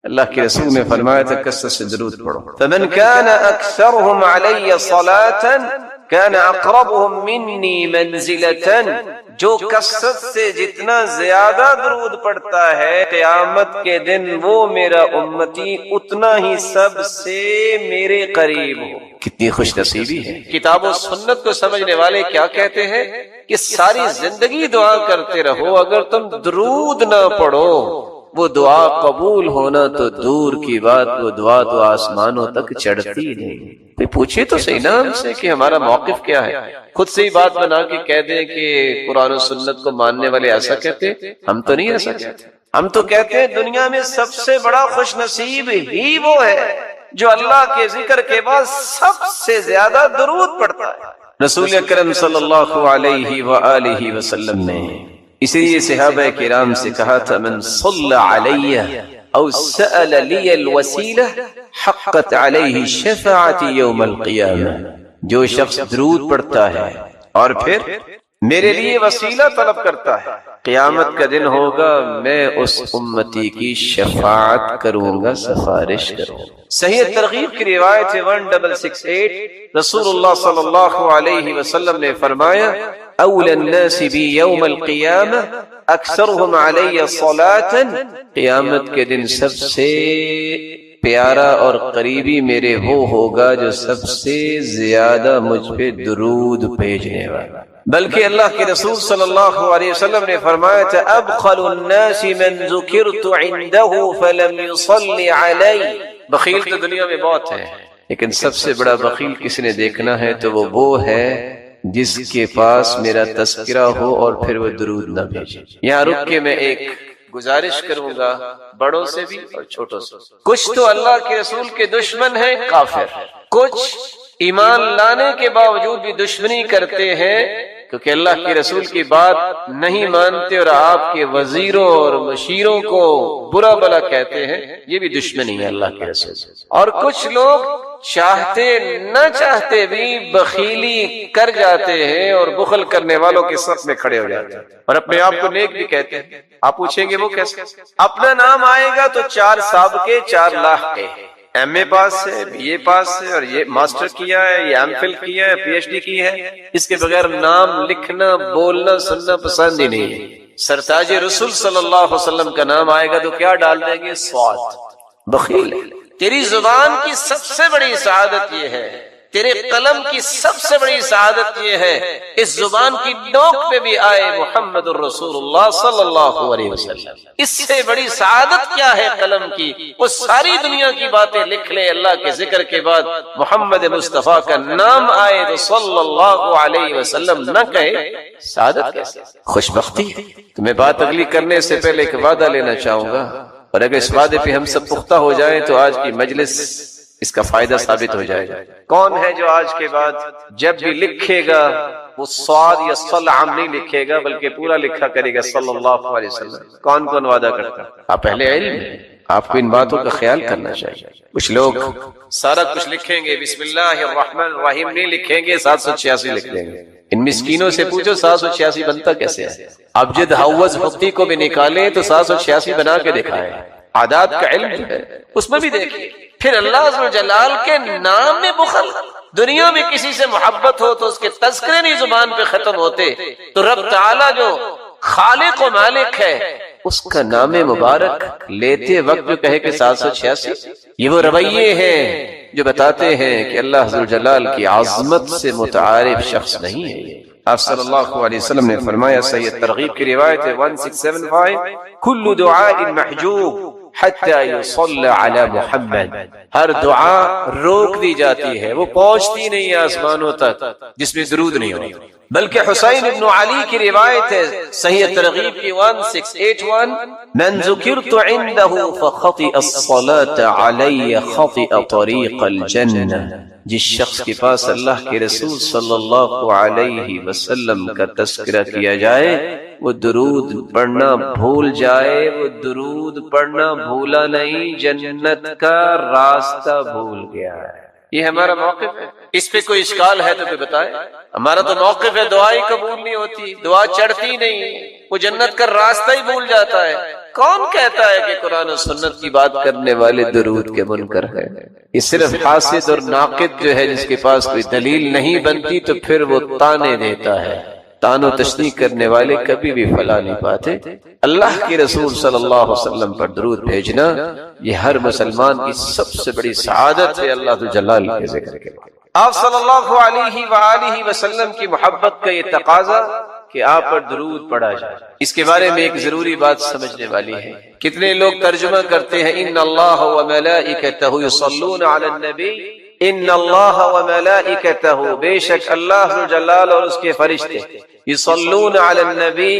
اللہ کے رسول نے فرمایا تھا کثرت سے درود پڑھو. فمن كان اکثرهم علی صلاة كان اقربهم منی منزلة، جو کثرت سے جتنا زیادہ درود پڑھتا ہے قیامت کے دن وہ میرا امتی اتنا ہی سب سے میرے قریب ہو. کتنی خوش نصیبی ہے. کتاب و سنت کو سمجھنے والے کیا کہتے ہیں کہ ساری زندگی دعا کرتے رہو، اگر تم درود نہ پڑھو وہ دعا قبول ہونا تو دور کی بات، وہ دعا تو آسمانوں تک چڑھتی نہیں. پوچھے تو صحیح نا ہم سے کہ ہمارا موقف کیا ہے. خود سے ہی بات بنا کے کہہ دیں کہ قرآن و سنت کو ماننے والے ایسا کہتے. ہم تو نہیں ایسا کہتے. ہم تو کہتے ہیں دنیا میں سب سے بڑا خوش نصیب ہی وہ ہے جو اللہ کے ذکر کے بعد سب سے زیادہ درود پڑھتا ہے. رسول اکرم صلی اللہ علیہ وآلہ وسلم نے اسی لیے صحابہ کرام سے کہا تھا من صلی علی او سأل لی الوسیلہ حقت علیہ شفاعت یوم القیامہ. جو شخص درود پڑھتا ہے اور پھر میرے لیے وسیلہ طلب کرتا ہے، قیامت کا دن ہوگا میں اس امتی کی شفاعت کروں گا، سفارش کروں گا. صحیح ترغیب کی روایت ہے 1668، رسول اللہ صلی اللہ علیہ وسلم نے فرمایا اول الناس بی یوم القیامہ اکثرهم علی صلاۃ، قیامت کے دن سب سے پیارا اور قریبی میرے وہ ہوگا جو سب سے زیادہ مجھ پہ درود بھیجنے والا. بلکہ اللہ کے رسول صلی اللہ علیہ وسلم نے فرمایا تھا ابخل الناس من ذکرت عنده فلم يصلی علی. بخیل تو دنیا میں بہت ہے، لیکن سب سے بڑا بخیل کس نے دیکھنا ہے تو وہ ہے جس کے پاس میرا تذکرہ ہو اور پھر وہ درود نہ بھیجے. یہاں رک کے میں ایک گزارش کروں گا بڑوں سے بھی اور چھوٹوں سے. کچھ تو اللہ کے رسول کے دشمن ہیں، کافر، کچھ ایمان لانے کے باوجود بھی دشمنی کرتے ہیں کیونکہ اللہ کے رسول کی بات نہیں مانتے اور آپ کے وزیروں اور مشیروں کو برا بلا کہتے ہیں. یہ بھی دشمنی ہے اللہ کے رسول. اور کچھ لوگ چاہتے نہ چاہتے بھی بخیلی کر جاتے ہیں اور بخل کرنے والوں کے صف میں کھڑے ہو جاتے ہیں اور اپنے آپ کو نیک بھی کہتے ہیں. آپ پوچھیں گے وہ کیسے؟ اپنا نام آئے گا تو 4 سابقے 4 لاکھ ایم اے پاس ہے، بی اے پاس ہے، اور یہ ماسٹر کیا ہے، یہ ایم فل کیا ہے، پی ایچ ڈی کی ہے. اس کے بغیر نام لکھنا بولنا سننا پسند ہی نہیں ہے. سرتاج رسول صلی اللہ علیہ وسلم کا نام آئے گا تو کیا ڈال دیں گے؟ سواد. بخیل. تیری زبان کی سب سے بڑی سعادت یہ ہے، تیرے قلم کی سب سے بڑی سعادت یہ ہے اس زبان کی نوک پہ بھی آئے محمد الرسول اللہ صلی اللہ علیہ وسلم. اس سے بڑی سعادت کیا ہے قلم کی؟ وہ ساری دنیا کی باتیں لکھ لے، اللہ کے ذکر کے بعد محمد مصطفیٰ کا نام آئے تو صلی اللہ علیہ وسلم نہ کہے. سعادت کیسے؟ خوش بختی. تو میں بات اگلی کرنے سے پہلے ایک وعدہ لینا چاہوں گا، اور اگر اس وعدے پہ ہم سب پختہ ہو جائیں تو آج کی مجلس اس کا فائدہ ثابت ہو جائے گا. کون ہے جو آج کے بعد جب بھی لکھے گا وہ صاد یا صل عام نہیں لکھے گا بلکہ پورا لکھا کرے گا صلی اللہ علیہ وسلم؟ کون کون وعدہ کرتا؟ آپ اہل علم ہیں، آپ کو ان باتوں کا خیال کرنا چاہیے. کچھ لوگ سارا کچھ لکھیں گے، بسم اللہ الرحمن الرحیم نہیں لکھیں گے، 786 لکھ دیں گے. ان مسکینوں سے پوچھو 786 بنتا کیسے ہے؟ ابجد حوض حقی کو بھی نکالیں تو 786 بنا کے دکھائیں. عادات کا علم جو ہے اس میں بھی دیکھیں. پھر اللہ عز و جلال کے نام میں بخل. دنیا میں کسی سے محبت ہو تو اس کے تذکرے نہیں زبان پہ ختم ہوتے، تو رب تعالی جو خالق و مالک ہے اس کا نام مبارک لیتے وقت جو کہے کہ 786، یہ وہ رویے ہیں جو بتاتے ہیں کہ اللہ عز و جلال کی عظمت سے متعارف شخص نہیں ہے. آپ صلی اللہ علیہ وسلم نے فرمایا، صحیح ترغیب کی روایت ہے 1675، کل دعاء محجوب حتی یصلی علی محمد. ہر دعا روک دی جاتی ہے، وہ پہنچتی نہیں ہے آسمانوں تک جس میں درود نہیں ہوتا. بلکہ حسین ابن علی کی روایت ہے صحیح ترغیب کی 1681، من ذکرت عنده فخطئ الصلاة علی خطئ طریق الجنہ. جس شخص کے پاس اللہ کے رسول صلی اللہ علیہ وسلم کا تذکرہ کیا جائے وہ درود پڑھنا بھول جائے، وہ درود پڑھنا بھولا نہیں، جنت کا راستہ بھول گیا ہے. یہ ہمارا موقف ہے. اس پہ کوئی اشکال ہے تو کوئی بتائے. ہمارا تو موقف ہے دعا ہی قبول نہیں ہوتی، دعا چڑھتی نہیں، وہ جنت کا راستہ ہی بھول جاتا ہے. کون کہتا ہے کہ قرآن و سنت کی بات کرنے والے درود کے منکر ہیں؟ یہ صرف حاسد اور ناقد جو ہے جس کے پاس کوئی دلیل نہیں بنتی تو پھر وہ تانے دیتا ہے. تان و تشنیع کرنے والے کبھی بھی فلاح نہیں پاتے. اللہ کے رسول صلی اللہ علیہ وسلم پر درود بھیجنا یہ ہر مسلمان کی سب سے بڑی سعادت ہے. اللہ ذو جلال کے ذکر کے آپ صلی اللہ علیہ وآلہ وسلم کی محبت کا یہ تقاضا کہ آپ پر درود پڑھا جائے. اس کے بارے میں ایک ضروری بات سمجھنے والی ہے. کتنے لوگ ترجمہ کرتے ہیں ان اللہ وملائکتہ یصلون علی النبی، ان اللہ وملائکتہ، بے شک اللہ ذو جلال اور اس کے فرشتے یصلون علی النبی،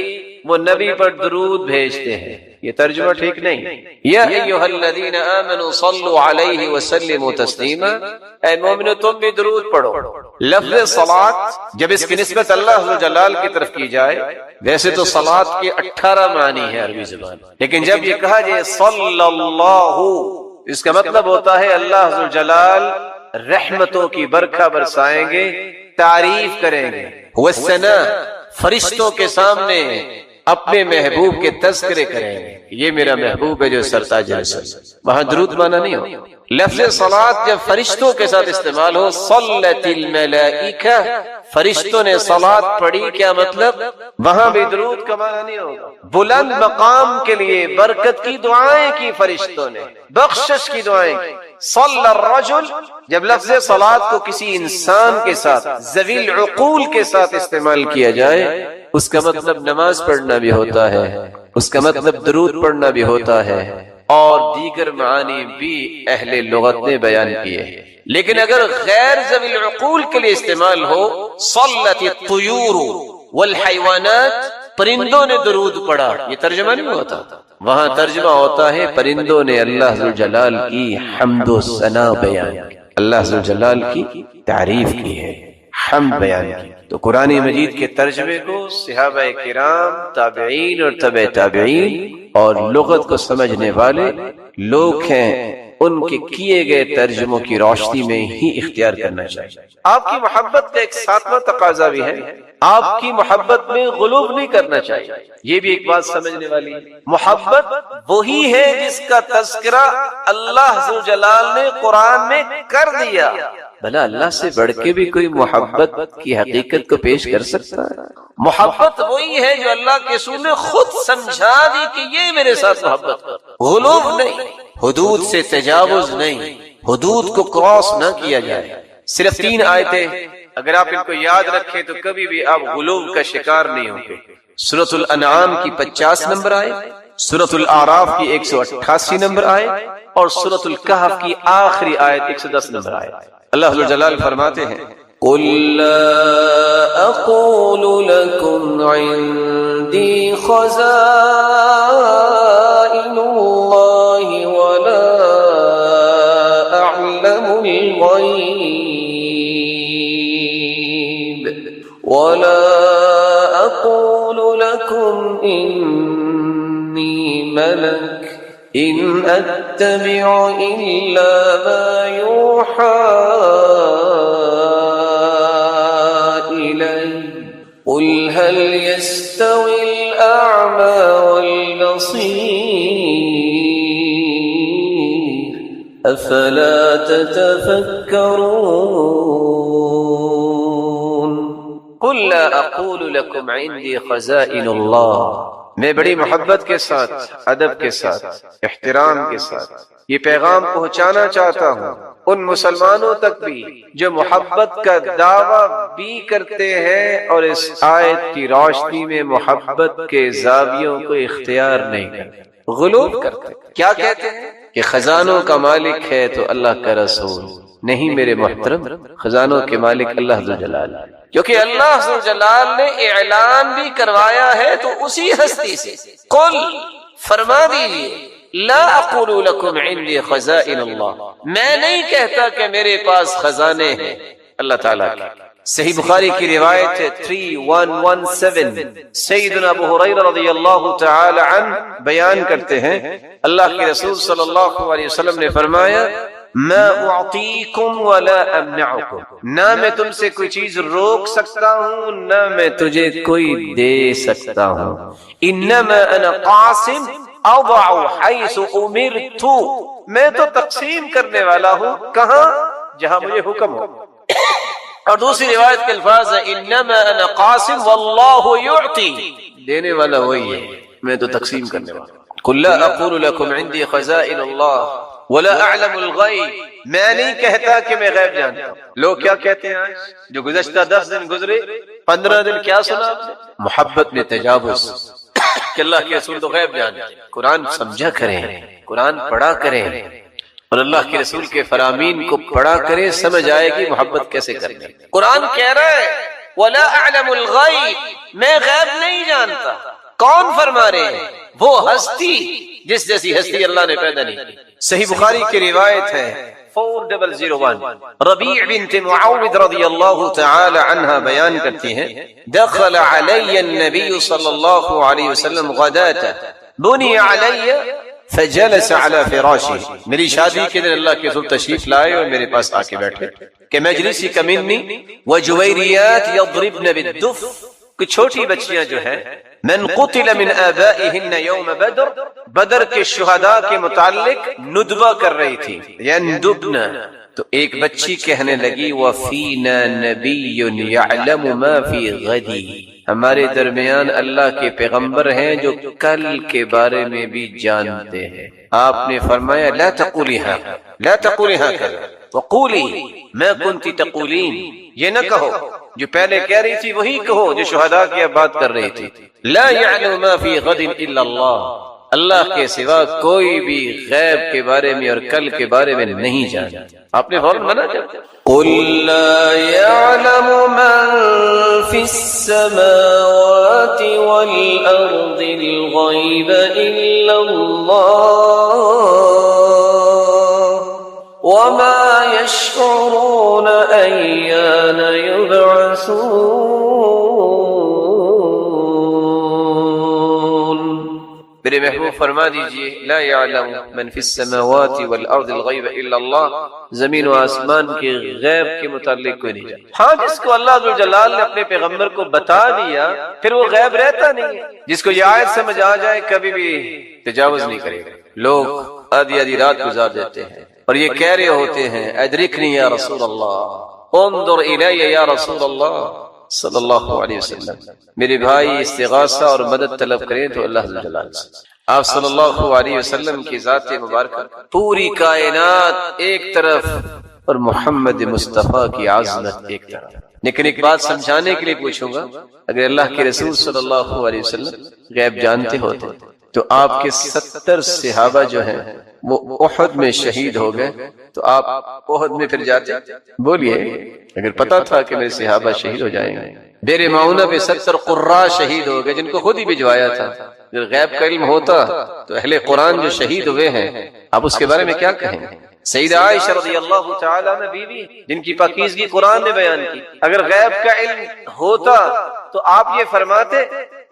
وہ نبی پر درود بھیجتے ہیں. یہ ترجمہ ٹھیک نہیں. یا ایھا الذین آمنوا صلوا علیہ وسلموا تسلیما، اے مومنو تم بھی درود پڑھو. لفظ صلاۃ جب اس کی نسبت اللہ ذو جلال کی طرف کی جائے، ویسے تو صلاۃ کے 18 معنی ہے عربی زبان، لیکن جب یہ کہا جائے صلی اللہ، اس کا مطلب ہوتا ہے اللہ ذو جلال رحمتوں کی برکھا برسائیں گے، تعریف کریں گے. والثناء، فرشتوں کے سامنے اپنے محبوب کے تذکرے کریں گے، یہ میرا محبوب ہے جو سرتاج رسل. وہاں درود مانا نہیں ہو. لفظ صلاۃ جب فرشتوں کے ساتھ استعمال ہو، صلت الملائکہ، فرشتوں نے صلاۃ پڑھی، کیا مطلب؟ وہاں بھی درود کا معنی نہیں ہوگا. بلند مقام کے لیے برکت کی دعائیں کی فرشتوں نے، بخشش کی دعائیں کی. صلی الرجل جب لفظ صلاۃ کو کسی انسان کے ساتھ، ذوی العقول کے ساتھ استعمال کیا جائے، اس کا مطلب نماز پڑھنا بھی ہوتا ہے، اس کا مطلب درود پڑھنا بھی ہوتا ہے، اور دیگر معانی بھی اہل لغت نے بیان کیے. لیکن اگر غیر ذوی العقول کے لیے استعمال ہو، صلت الطیور والحیوانات، پرندوں نے درود پڑھا، یہ ترجمہ نہیں ہوتا. وہاں ترجمہ ہوتا ہے پرندوں نے اللہ ذو جلال کی حمد و ثنا بیان کی، اللہ ذو جلال کی تعریف کی ہے، حمد بیان کی. تو قرآن مجید کے ترجمے کو صحابہ کرام، تابعین اور تبع تابعین اور لغت کو سمجھنے والے لوگ ہیں، ان کے کیے گئے ترجموں کی روشنی میں ہی اختیار کرنا چاہیے. آپ کی محبت کا ایک ساتواں تقاضا بھی ہے، آپ کی محبت میں غلو نہیں کرنا چاہیے. یہ بھی ایک بات سمجھنے والی ہے. محبت وہی ہے جس کا تذکرہ اللہ ذو جلال نے قرآن میں کر دیا. بھلا اللہ سے بڑھ کے بھی کوئی محبت کی حقیقت کو پیش کر سکتا ہے؟ محبت وہی ہے جو اللہ کے رسول نے خود سمجھا دی کہ یہ میرے ساتھ محبت کر. غلو نہیں، حدود سے تجاوز نہیں، حدود کو کراس نہ کیا جائے. صرف 3 آیتیں اگر آپ ان کو یاد رکھیں تو کبھی بھی آپ غلو کا شکار نہیں ہوں گے. سورۃ الانعام کی 50 نمبر آیت، سورۃ الاعراف کی 188 نمبر آیت اور سورۃ الکہف کی آخری آیت 110 نمبر آیت. اللہ جلال فرماتے ہیں قُلْ لَا أَقُولُ لَكُمْ عِنْدِي خَزَائِنُ اللَّهِ وَلَا أَعْلَمُ الْغَيْبَ وَلَا أَقُولُ لَكُمْ إِنِّي مَلَكٌ إِنْ أَتَّبِعُ إِلَّا مَا يُوحَى إِلَيَّ قُلْ هَلْ يَسْتَوِي الْأَعْمَى وَالْبَصِيرُ أَفَلَا تَتَفَكَّرُونَ قُلْ لَا أَقُولُ لَكُمْ عِنْدِي خَزَائِنُ اللَّهِ، میں بڑی محبت کے ساتھ، ادب کے ساتھ، احترام کے ساتھ یہ پیغام پہنچانا چاہتا ہوں ان مسلمانوں تک بھی جو محبت کا دعویٰ بھی کرتے ہیں اور اس آیت کی روشنی میں محبت کے زاویوں کو اختیار نہیں کرتے، غلو کرتے. کیا کہتے ہیں کہ خزانوں کا مالک ہے تو اللہ کا رسول نہیں. میرے محترم، خزانوں کے مالک اللہ ذو جلال، کیونکہ اللہ ذو جلال نے اعلان بھی کروایا ہے تو اسی ہستی سے. قل، فرما دیجئے، لا اقول لکم عندی خزائن اللہ، میں نہیں کہتا کہ میرے پاس خزانے ہیں اللہ تعالیٰ کے. صحیح بخاری کی روایت ہے 3117، سیدنا ابو ہریرہ رضی اللہ تعالی عنہ بیان کرتے ہیں اللہ کے رسول صلی اللہ علیہ وسلم نے فرمایا ما اعطیکم ولا امنعکم، نہ میں تم سے کوئی چیز روک سکتا ہوں نہ میں تجھے کوئی دے سکتا ہوں. انما انا قاسم، اضع حیث امرت، میں تو تقسیم کرنے والا ہوں کہاں؟ جہاں مجھے حکم ہو. اور دوسری روایت کے الفاظ ہیں انما انا قاسم واللہ یعطی، دینے والا وہی ہے، میں تو تقسیم کرنے والا. قل لا اقول لكم عندي خزائن الله ولا اعلم الغیب، میں نہیں کہتا کہ میں غیب جانتا ہوں. لوگ کیا کہتے ہیں آج جو گزشتہ 10 دن گزرے 15 دن کیا سنا آپ نے؟ محبت میں تجاوز کہ اللہ کے رسول تو غیب جانتے ہیں. قرآن سمجھا کریں، قرآن پڑھا کریں، اور اللہ کے رسول کے فرامین کو پڑھا کریں، سمجھ آئے گی محبت کیسے کرنی. قرآن کہہ رہا ہے وَلَا أَعْلَمُ الْغَيْبِ، میں غیب نہیں جانتا. کون فرما رہے ہیں؟ وہ ہستی جس جیسی ہستی اللہ نے پیدا نہیں کی. صحیح بخاری کی روایت ہے 4001، ربیع بنت معاوض رضی اللہ تعالی عنہ بیان کرتی ہیں دخل علی النبی صلی اللہ علیہ وسلم غداة بنی علی فجلس على فراشہ، میری شادی کے دن اللہ کے رسول تشریف لائے اور میرے پاس آ کے بیٹھے کہ مجلسی کمنی وجویریات یضربن بالدف، کہ چھوٹی بچیاں جو ہیں من قتل من آبائہن یوم بدر، بدر کے شہداء کے متعلق ندبہ کر رہی تھی، یندبن. تو ایک بچی کہنے لگی وفینا نبی یعلم ما فی غدی، ہمارے درمیان اللہ کے پیغمبر ہیں جو کل کے بارے میں بھی جانتے ہیں. آپ نے فرمایا لا تقولی هذا، لا تقولی هكذا وقولی ما كنت تقولین، یہ نہ کہو جو پہلے کہہ رہی تھی وہی کہو جو شہداء کی بات کر رہی تھی. لا يعلم ما في غد الا اللہ، اللہ کے سوا کوئی بھی غیب کے بارے میں اور کل کے بارے میں نہیں جانتا. آپ نے فوراً منع کیا قل لا يعلم من في السماوات والأرض الغيب إلا الله وما يشعرون أيان يبعثون. میرے محبوب فرما دیجئے لا يعلم من في السماوات والارض الغیب الا اللہ، زمین و آسمان کے غیب کے متعلق کوئی نہیں جانتا. ہاں جس کو اللہ ذوالجلال نے اپنے پیغمبر کو بتا دیا پھر وہ غیب رہتا نہیں ہے. جس کو یہ آیت سمجھ آ جائے کبھی بھی تجاوز نہیں کرے گا. لوگ آدھی آدھی رات گزار دیتے ہیں اور یہ کہہ رہے ہوتے ہیں ادرکنی یا رسول اللہ، انظر الی یا رسول اللہ صلی اللہ علیہ وسلم. میرے بھائی استغاثہ اور مدد طلب کریں تو اللہ جلال سے. آپ صلی اللہ علیہ وسلم کی ذات مبارکہ پوری کائنات ایک طرف اور محمد مصطفیٰ کی عظمت ایک طرف. لیکن ایک بات سمجھانے کے لیے پوچھوں گا، اگر اللہ کے رسول صلی اللہ علیہ وسلم غیب جانتے ہوتے تو آپ کے 70 صحابہ جو ہیں وہ احد میں شہید ہو گئے تو آپ احد میں پھر جاتے؟ بولیے اگر پتا تھا کہ میرے صحابہ شہید ہو جائیں گے. بیر معونہ پہ 70 قراء شہید ہو گئے جن کو خود ہی بھجوایا تھا. اگر غیب کا علم ہوتا تو اہل قرآن جو شہید ہوئے ہیں آپ اس کے بارے میں کیا کہیں گے؟ سیدہ عائشہ رضی اللہ تعالی عنہ بیوی جن کی پاکیزگی قرآن نے بیان کی، اگر غیب کا علم ہوتا تو آپ یہ فرماتے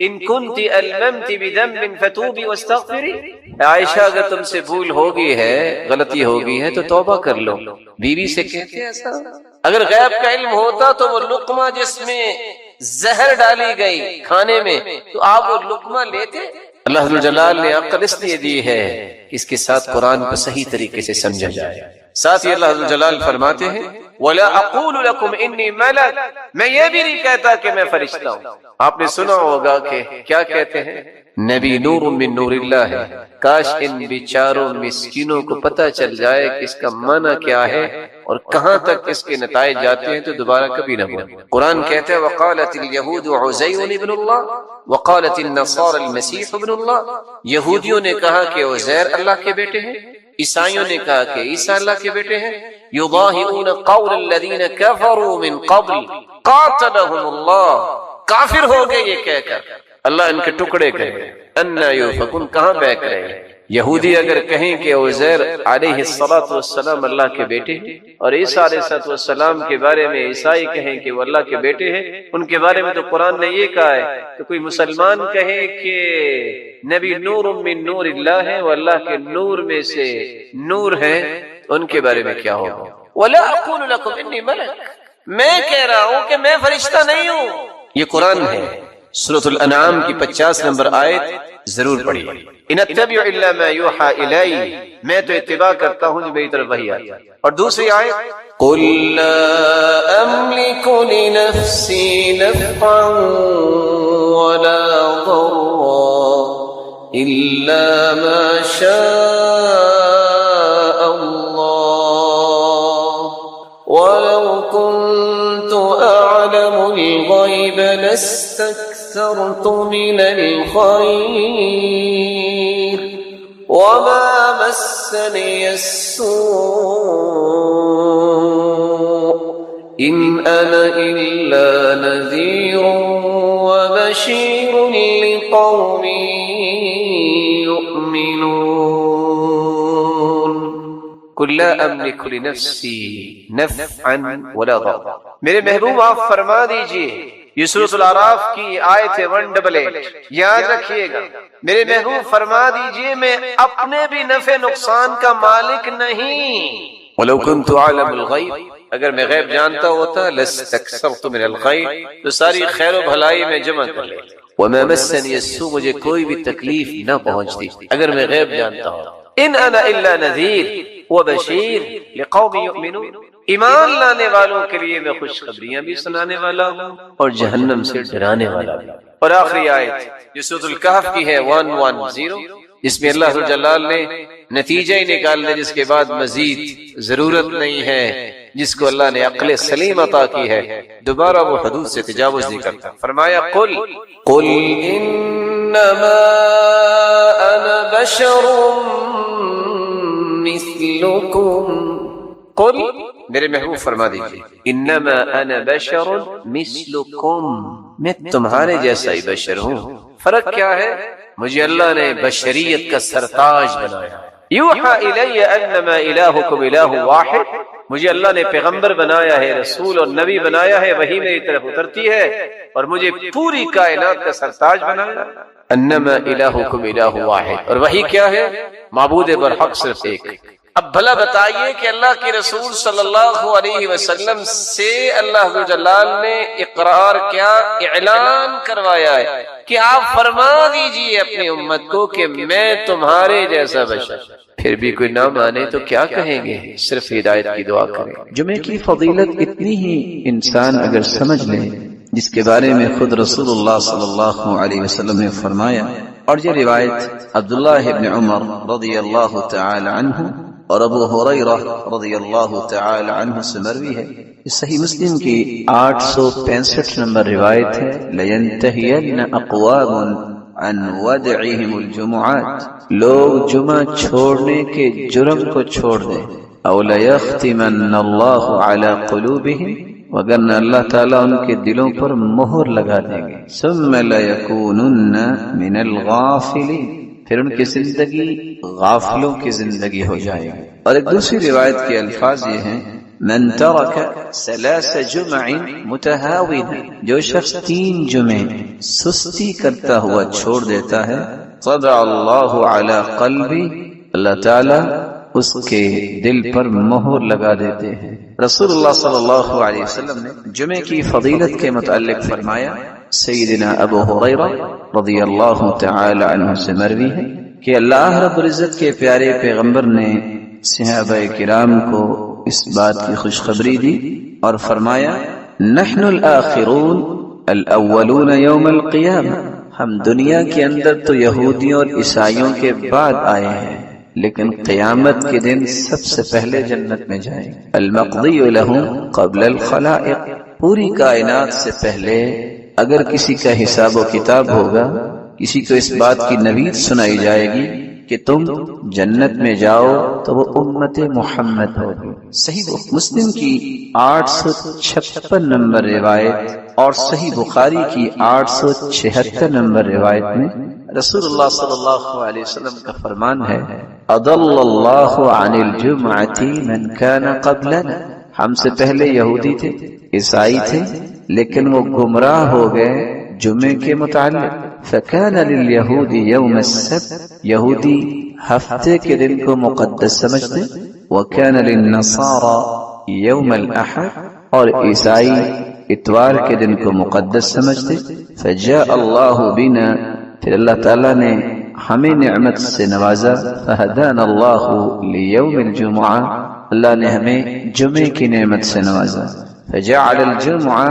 ان کنت الممت بذنب فتوبی واستغفری، عائشہ اگر تم سے بھول ہوگی ہے، غلطی ہوگی ہے تو توبہ کر لو. بیوی سے کہتے ایسا. اگر غیب کا علم ہوتا تو وہ لقمہ جس میں زہر ڈالی گئی کھانے میں تو آپ وہ لقمہ لیتے؟ اللہ جلال نے عقل اس لیے دی ہے کہ اس کے ساتھ قرآن کو صحیح طریقے سے سمجھا جائے. ساتھ ہی اللہ جلال فرماتے ہیں وَلَا أَقُولُ لَكُمْ إِنِّي مَلَكٌ، میں یہ بھی نہیں کہتا کہ میں فرشتہ ہوں. آپ نے سنا ہوگا کہ کیا کہتے ہیں نبی نور من نور اللہ ہے. کاش ان بیچاروں مسکینوں کو پتہ چل جائے کہ اس کا معنی کیا ہے اور کہاں تک اس کے نتائج جاتے ہیں تو دوبارہ کبھی نہ بولیں. قرآن کہتا ہے وقالت اليہود عزیر ابن اللہ وقالت النصارى المسیح ابن اللہ. یہودیوں نے کہا کہ عزیر اللہ کے بیٹے ہیں، عیسائیوں نے کہا کہ عیسیٰ اللہ کے بیٹے ہیں. یضاہئون قول الذین کفروا من قبل قاتلهم اللہ، کافر ہو گئے یہ کہہ کر اللہ ان کے ٹکڑے کرے. انا یؤفکون، کہاں بیک رہے ہیں. یہودی اگر کہیں کہ عزیر علیہ السلام اللہ کے بیٹے ہیں اور عیسیٰ علیہ السلام کے بارے میں عیسائی کہیں کہ وہ اللہ کے بیٹے ہیں، ان کے بارے میں تو قرآن نے یہ کہا ہے. تو کوئی مسلمان کہے کہ نبی نور من نور اللہ ہے، وہ اللہ کے نور میں سے نور ہے، ان کے بارے میں کیا ہوگا؟ وَلَا أَقُولُ لَكُمْ إِنِّي مَلَكٌ، میں کہہ رہا ہوں کہ میں فرشتہ نہیں ہوں. یہ قرآن ہے. سورۃ الانعام کی 50 نمبر آیت ضرور پڑھیے. ان اتبع الا ما یوحى الی، میں تو اتباع کرتا ہوں جو میری طرف وحی آتا ہے. اور دوسری آیت قل لا املک لنفسی نفعا ولا ضرا الا ما شاء اللہ ولو كنت اعلم الغیب لاستكثرت من الخير وما مسني السوء إن أنا إلا نذير وبشير لقوم يؤمنون. قل لا أملك لنفسي نفعا ولا ضرا. میرے محبوب آپ فرما دیجئے، یہ سورۃ الاعراف کی آیت 188 یاد رکھیے گا. میرے محبوب فرما دیجئے میں اپنے بھی نفع نقصان کا مالک نہیں. وَلَوْ كُنْتُ عَالَمُ الْغَيْبِ، اگر میں غیب جانتا ہوتا لَاسْتَكْثَرْتُ مِنَ الْخَيْرِ، تو ساری خیر و بھلائی میں جمع کر لے. وَمَا مَسَّنِيَ السُّوءُ، مجھے کوئی بھی تکلیف نہ پہنچتی اگر میں غیب جانتا ہوں. إِنْ أَنَا إِلَّا نَذِيرٌ وَبَشِيرٌ لِقَوْمٍ يُؤْمِنُونَ، ایمان لانے والوں کے لیے میں خوشخبریاں بھی سنانے والا ہوں اور جہنم سے ڈرانے والا ہوں. اور آخری آیت جو سورۃ الکہف کی ہے 110، جس میں اللہ جلال نے نتیجہ ہی نکال دیا، جس کے بعد مزید ضرورت نہیں ہے. جس کو اللہ نے عقل سلیم عطا کی ہے دوبارہ وہ حدود سے تجاوز نہیں کرتا. فرمایا قل انما انا بشر مثلکم. قل، میرے محبوب فرما دیجیے، انما انا بشر مثلکم، میں تمہارے جیسا ہی بشر ہوں. فرق کیا ہے؟ مجھے اللہ نے بشریت کا سرتاج بنایا. یوحى الی انما الہکم الہ واحد، مجھے اللہ نے پیغمبر بنایا ہے، رسول اور نبی بنایا ہے، وہی میری طرف اترتی ہے اور مجھے پوری کائنات کا سرتاج بنایا. انما الہکم الہ واحد، اور وہی کیا ہے؟ معبود برحق صرف ایک. اب بھلا بتائیے کہ اللہ کے رسول صلی اللہ علیہ وسلم سے اللہ جلال نے اقرار کیا، اعلان کروایا ہے کہ آپ فرما دیجئے اپنی امت کو کہ میں تمہارے جیسا بشر. پھر بھی کوئی نہ مانے تو کیا کہیں گے؟ صرف ہدایت کی دعا کریں. جمعے کی فضیلت اتنی ہی انسان اگر سمجھ لے جس کے بارے میں خود رسول اللہ صلی اللہ علیہ وسلم نے فرمایا. اور یہ روایت عبداللہ ابن عمر رضی اللہ تعالی عنہ اور ابو ہریرہ رضی اللہ تعالی عنہ سے مروی ہے. صحیح مسلم کی 865 نمبر روایت ہے. لَيَنْتَهِيَنَّ أَقْوَامٌ عَنْ وَدْعِهِمُ الْجُمُعَاتِ، لوگ جمعہ چھوڑنے کے جرم کو چھوڑ دیں. أَوْ لَيَخْتِمَنَّ اللَّهُ عَلَى قُلُوبِهِمْ، وگرنہ اللہ تعالیٰ ان کے دلوں پر مہر لگا دیں گے. ثُمَّ لَيَكُونُنَّ مِنَ الْغَافِلِينَ، پھر ان کی زندگی غافلوں کی زندگی ہو جائے گی. اور ایک دوسری روایت کے الفاظ یہ ہیں، من ترک 3 جمع متہاونا، جو شخص 3 جمعے سستی کرتا ہوا چھوڑ دیتا ہے، طبع اللہ علی قلبی، اللہ تعالی اس کے دل پر مہر لگا دیتے ہیں. رسول اللہ صلی اللہ علیہ وسلم نے جمعے کی فضیلت کے متعلق فرمایا. سیدنا ابو ہریرہ رضی اللہ تعالی عنہ سے مروی ہے کہ اللہ رب العزت کے پیارے پیغمبر نے صحابہ کرام کو اس بات کی خوشخبری دی اور فرمایا، نحن الآخرون الاولون یوم القیامہ، ہم دنیا کے اندر تو یہودیوں اور عیسائیوں کے بعد آئے ہیں، لیکن قیامت کے دن سب سے پہلے جنت میں جائیں. المقضی لهم قبل الخلائق، پوری کائنات سے پہلے اگر کسی کا حساب و کتاب ہوگا، کسی کو اس بات کی نوید سنائی جائے گی کہ تم جنت میں جاؤ، تو وہ امت محمد ہوگی. صحیح مسلم کی 856 نمبر روایت اور صحیح بخاری کی 876 نمبر روایت میں رسول اللہ صلی اللہ علیہ وسلم کا فرمان ہے، اضل اللہ عن الجمعۃ من کان قبلنا، ہم سے پہلے یہودی تھے، عیسائی تھے، لیکن وہ گمراہ ہو گئے جمعے کے متعلق. فکان للیہود یوم السبت، یہودی ہفتے کے دن کو مقدس سمجھتے. وکان للنصارى یوم الاحد، اور عیسائی اتوار کے دن کو مقدس سمجھتے. فجاء اللہ بنا، پھر اللہ تعالیٰ نے ہمیں نعمت سے نوازا، فہدانا اللہ لیوم الجمعہ، اللہ نے ہمیں جمعے کی نعمت سے نوازا، فجعل الجمعہ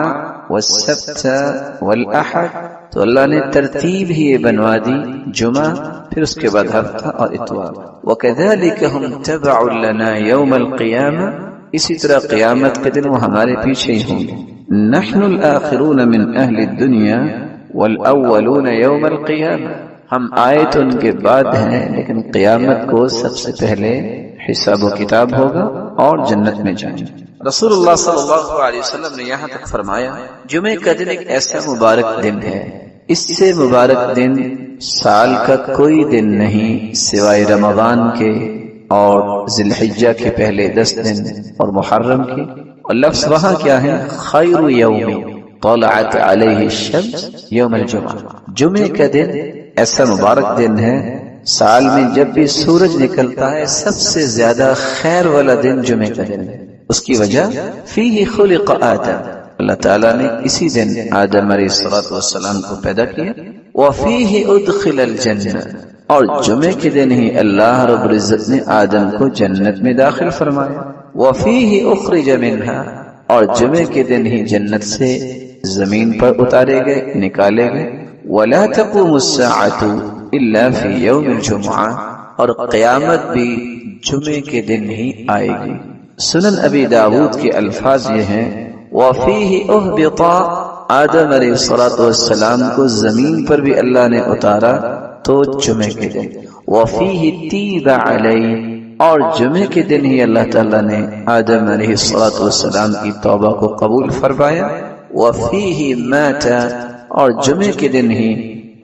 والسبت والاحد، تو اللہ نے ترتیب ہی بنوا دی جمعہ پھر اس کے بعد ہفتہ اور اتوار، وَكَذَلِكَ هُمْ تَبَعٌ لَنَا يَوْمَ الْقِيَامَةِ، اسی طرح قیامت کے دن وہ ہمارے پیچھے ہی ہوں گے، نحن الآخرون من اہل الدنیا والاولون یوم القیامہ، ہم آئے تو ان کے بعد ہیں لیکن قیامت کو سب سے پہلے حساب و کتاب ہوگا اور جنت میں جائیں گے۔ رسول اللہ صلی اللہ علیہ وسلم نے یہاں تک فرمایا جمعہ کا دن ایک ایسا مبارک دن ہے، اس سے مبارک دن سال کا کوئی دن نہیں سوائے رمضان کے اور ذی الحجہ کے پہلے 10 دن اور محرم کے، اور لفظ وہاں کیا ہے؟ خیر یوم طلعت علیہ الشمس یوم الجمعہ، جمعے کا دن ایسا مبارک دن ہے سال میں جب بھی سورج نکلتا ہے سب سے زیادہ خیر والا دن جمعے کا دن ہے۔ اس کی وجہ فیہ خلق آدم، اللہ تعالیٰ نے اسی دن آدم علیہ السلام کو پیدا کیا، وفیہ ادخل الجنہ، اور جمعے کے دن ہی اللہ رب العزت نے آدم کو جنت میں داخل فرمایا، وفیہ اخرج منہا، اور جمعے کے دن ہی جنت سے زمین پر اتارے گئے، نکالے گئے، ولا تقوم الساعة الا فی یوم الجمعہ، اور قیامت بھی جمعے کے دن ہی آئے گی۔ سنن ابی داود کے الفاظ یہ ہیں، وفیہ اہبط، آدم علیہ السلام کو زمین پر بھی اللہ نے اتارا تو جمعے کے دن، وفیہ تیب علیہ، اور جمعے کے دن ہی اللہ تعالیٰ نے آدم علیہ السلام کی توبہ کو قبول فرمایا، وفیہ مات، اور جمعے کے دن ہی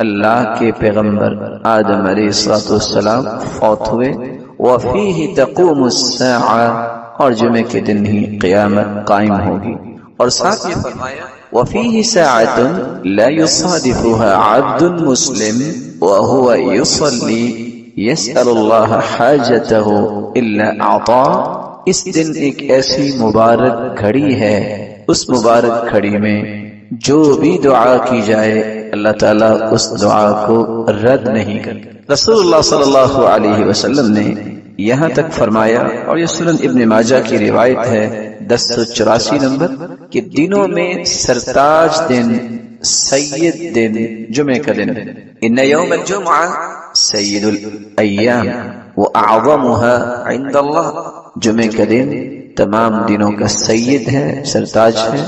اللہ کے پیغمبر آدم علیہ السلام فوت ہوئے، وفیہ تقوم الساعہ، اور جمعے کے دن ہی قیامت قائم ہوگی، اور ساتھ یہ فرمایا وفیہ ساعۃ لا یصادفها عبد مسلم وهو یصلی یسأل اللہ حاجتہ الا اعطا، اس دن ایک ایسی مبارک گھڑی ہے، اس مبارک گھڑی میں جو بھی دعا کی جائے اللہ تعالیٰ اس دعا کو رد نہیں کرتا۔ رسول اللہ صلی اللہ علیہ وسلم نے یہاں تک فرمایا، اور یہ سنن ابن ماجہ کی روایت ہے 1084 نمبر، کہ دنوں میں سرتاج دن، سید دن جمعے کا دن، ان یوم الجمعہ سید الایام واعظمها عند اللہ، جمعے کا دن تمام دنوں کا سید ہے، سرتاج ہے،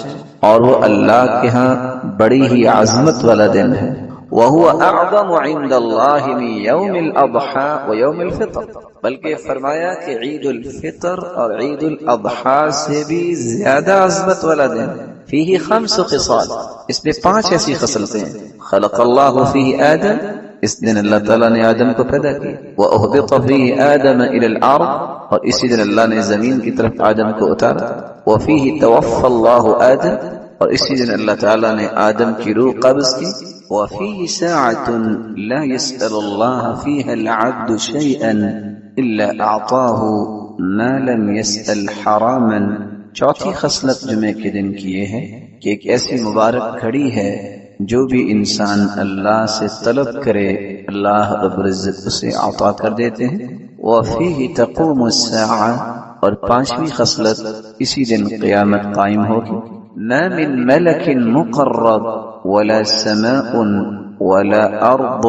اور وہ اللہ کے ہاں بڑی ہی عظمت والا دن ہے، وَهُوَ أَعْظَمُ عِنْدَ اللَّهِ مِنْ يَوْمِ الْأَضْحَى وَيَوْمِ الْفِطْرِ، بلکہ فرمایا کہ عید الفطر اور عید الاضحیٰ سے بھی زیادہ عظمت والا دن، فیہ 5 خصال، اس میں 5 ایسی خصلتیں ہیں، خلق اللہ فیہ آدم، اس دن اللہ تعالیٰ نے آدم کو پیدا کیا، وَأُهْبِطَ فِيهِ آدَمَ إِلَى الْأَرْضِ، اور اسی دن اللہ نے زمین کی طرف آدم کو اتارا، وَفِيهِ تَوَفَّى اللَّهُ آدَم، اور اسی دن اللہ تعالیٰ نے آدم کی روح قبض کی، وَفِيهِ سَاعَةٌ لَا يَسْأَلُ اللَّهَ فِيهَا الْعَبْدُ شَيْئًا إِلَّا أَعْطَاهُ مَا لَمْ يَسْأَلْ حَرَامًا، چوتھی خصلت جمعے کے دن کی یہ ہے کہ ایک ایسی مبارک گھڑی ہے جو بھی انسان اللہ سے طلب کرے اللہ رب العزت اسے عطا کر دیتے ہیں، وَفِيهِ تَقُومُ السَّاعَةُ، اور 5ویں خصلت اسی دن قیامت قائم ہوگی، مَا مِن مَلَكٍ مُقَرَّبٍ وَلَا سَمَاءٌ وَلَا أَرْضٌ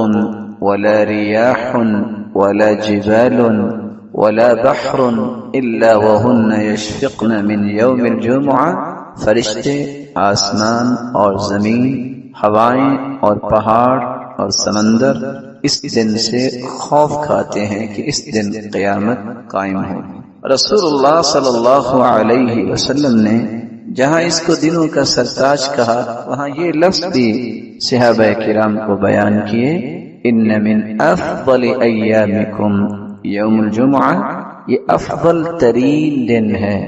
وَلَا رِيَاحٌ وَلَا جِبَالٌ وَلَا بَحْرٌ إِلَّا وَهُنَّ يَشْفِقْنَ مِنْ يَوْمِ الْجُمْعَةِ، فرشتے، آسمان اور زمین، ہوائیں اور پہاڑ اور سمندر اس دن سے خوف کھاتے ہیں کہ اس دن قیامت قائم ہوگی۔ رسول اللہ صلی اللہ علیہ وسلم نے جہاں اس کو دنوں کا سرتاج کہا وہاں یہ لفظ بھی صحابہ کرام کو بیان کیے، ان من افضل ایامکم یوم الجمعہ، یہ افضل ترین دن ہے